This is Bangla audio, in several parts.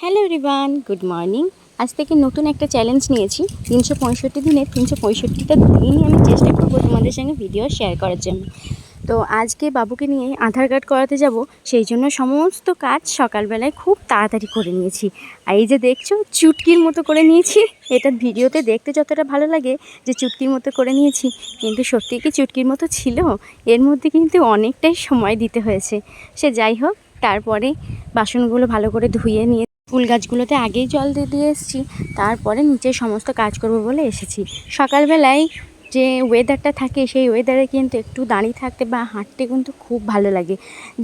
Hello everyone, good morning. আজ থেকে নতুন একটা চ্যালেঞ্জ নিয়েছি। 365 দিনে 365টা দিনই আমি চেষ্টা করব তোমাদের সঙ্গে ভিডিও শেয়ার করার জন্য। তো আজকে বাবুকে নিয়ে আধার কার্ড করাতে যাব, সেই জন্য সমস্ত কাজ সকালবেলায় খুব তাড়াতাড়ি করে নিয়েছি। আর এই যে দেখছো, চুটকির মতো করে নিয়েছি। এটা ভিডিওতে দেখতে যতটা ভালো লাগে যে চুটকির মতো করে নিয়েছি, কিন্তু সত্যি কি চুটকির মতো ছিল? এর মধ্যে কিন্তু অনেকটাই সময় দিতে হয়েছে। সে যাই হোক, তারপরে বাসনগুলো ভালো করে ধুয়ে নিয়ে ফুল গাছগুলোতে আগেই জল দিয়ে এসেছি। তারপরে নিচে সমস্ত কাজ করব বলে এসেছি। সকালবেলায় যে ওয়েদারটা থাকে, সেই ওয়েদারে কিন্তু একটু দাঁড়িয়ে থাকতে বা হাঁটতে কিন্তু খুব ভালো লাগে।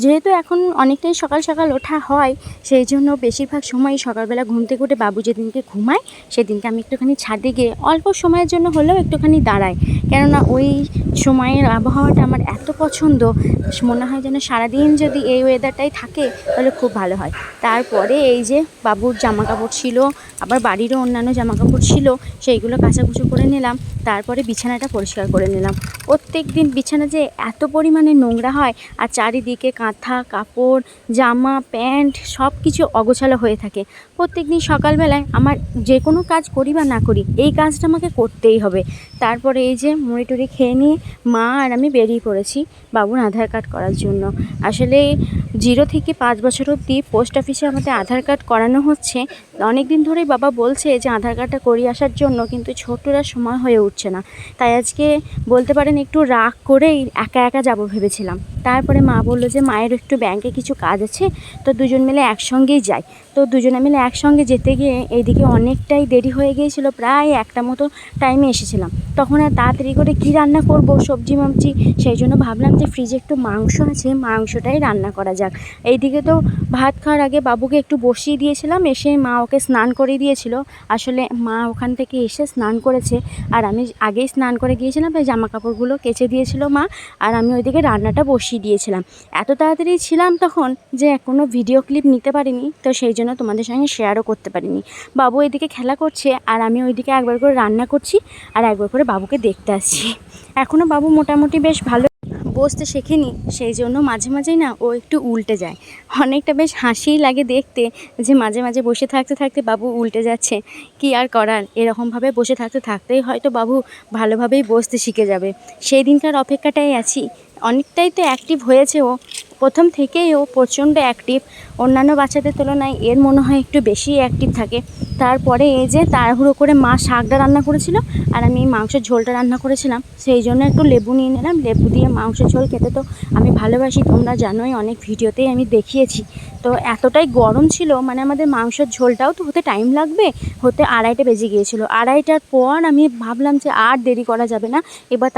যেহেতু এখন অনেকটাই সকাল সকাল ওঠা হয়, সেই জন্য বেশিরভাগ সময়ই সকালবেলা ঘুম থেকে উঠে বাবু যেদিনকে ঘুমায় সেদিনকে আমি একটুখানি ছাদে গিয়ে অল্প সময়ের জন্য হলেও একটুখানি দাঁড়াই। কেননা ওই সময়ের আবহাওয়াটা আমার এত পছন্দ, মনে হয় যেন সারাদিন যদি এই ওয়েদারটাই থাকে তাহলে খুব ভালো হয়। তারপরে এই যে বাবুর জামা কাপড় ছিল, আবার বাড়িরও অন্যান্য জামা কাপড় ছিল, সেইগুলো কাচাকুচো করে নিলাম। তারপরে বিছানাটা পরিষ্কার করে নিলাম। প্রত্যেক দিন বিছানা যে এত পরিমাণে নোংরা হয়, আর চারিদিকে কাঁথা কাপড় জামা প্যান্ট সব কিছু অগোছালো হয়ে থাকে। প্রত্যেক দিন সকালবেলায় আমার যে কোনো কাজ করি বা না করি, এই কাজটা আমাকে করতেই হবে। তারপরে এই যে মুড়ি টুড়ি খেয়ে নিয়ে মা আর আমি বেরিয়ে পড়েছি বাবুর আধার কার্ড করার জন্য। আসলে 0 থেকে 5 বছর অবধি পোস্ট অফিসে আমাদের আধার কার্ড করানো হচ্ছে। অনেক দিন ধরেই বাবা বলছে যে আধার কার্ডটা করিয়ে আসার জন্য, কিন্তু ছোটরা সময় হয়ে উঠছে না। তাই আজকে বলতে পারেন একটু রাগ করেই একা একা যাব ভেবেছিলাম। তারপরে মা বললো যে মায়ের একটু ব্যাংকে কিছু কাজ আছে, তো দুজন মিলে একসঙ্গেই যাই। তো দুজনে মিলে একসঙ্গে যেতে গিয়ে এইদিকে অনেকটাই দেরি হয়ে গিয়েছিল, প্রায় 1টা মতো টাইমে এসেছিলাম। তখন আর তাড়াতাড়ি করে কী রান্না করব, সবজি মাবজি, সেই জন্য ভাবলাম যে ফ্রিজে একটু মাংস আছে, মাংসটাই রান্না করা যাক। এইদিকে তো ভাত খাওয়ার আগে বাবুকে একটু বসিয়ে দিয়েছিলাম, এসে মা ওকে স্নান করে দিয়েছিল। আসলে মা ওখান থেকে এসে স্নান করেছে, আর আমি আগেই স্নান করে গিয়েছিলাম, তাই জামা কাপড়গুলো কেচে দিয়েছিল মা, আর আমি ওইদিকে রান্নাটা বসিয়ে দিয়েছিলাম। এত তাড়াতাড়ি ছিলাম তখন যে কোনো ভিডিও ক্লিপ নিতে পারিনি, তো সেই জন্য তোমাদের সঙ্গে শেয়ারও করতে পারিনি। বাবু এদিকে খেলা করছে, আর আমি ওইদিকে একবার করে রান্না করছি, আর একবার করে বাবুকে দেখতে আসছি। এখনও বাবু মোটামুটি বেশ ভালো বসতে শেখেনি, সেই জন্য মাঝে মাঝেই না ও একটু উল্টে যায়। অনেকটা বেশ হাসিই লাগে দেখতে, যে মাঝে মাঝে বসে থাকতে থাকতে বাবু উল্টে যাচ্ছে। কি আর করার, এরকমভাবে বসে থাকতে থাকতেই হয়তো বাবু ভালোভাবেই বসতে শিখে যাবে। সেই দিনকার অপেক্ষাটাই আছি। অনেকটাই তো অ্যাক্টিভ হয়েছে ও, প্রথম থেকেই ও প্রচণ্ড অ্যাক্টিভ। অন্যান্য বাচ্চাদের তুলনায় এর মনে হয় একটু বেশি অ্যাক্টিভ থাকে। তারপরে এই যে তাড়াহুড়ো করে মা শাকটা রান্না করেছিল, আর আমি মাংসের ঝোলটা রান্না করেছিলাম, সেই জন্য একটু লেবু নিয়ে নিলাম। লেবু দিয়ে মাংসের ঝোল খেতে তো আমি ভালোবাসি, তোমরা জানোই, অনেক ভিডিওতেই আমি দেখিয়েছি। তো এতটাই গরম ছিল, মানে আমাদের মাংসের ঝোলটাও তো হতে টাইম লাগবে, হতে 2:30 বেজে গিয়েছিল। 2:30টার পর আমি ভাবলাম যে আর দেরি করা যাবে না, এবার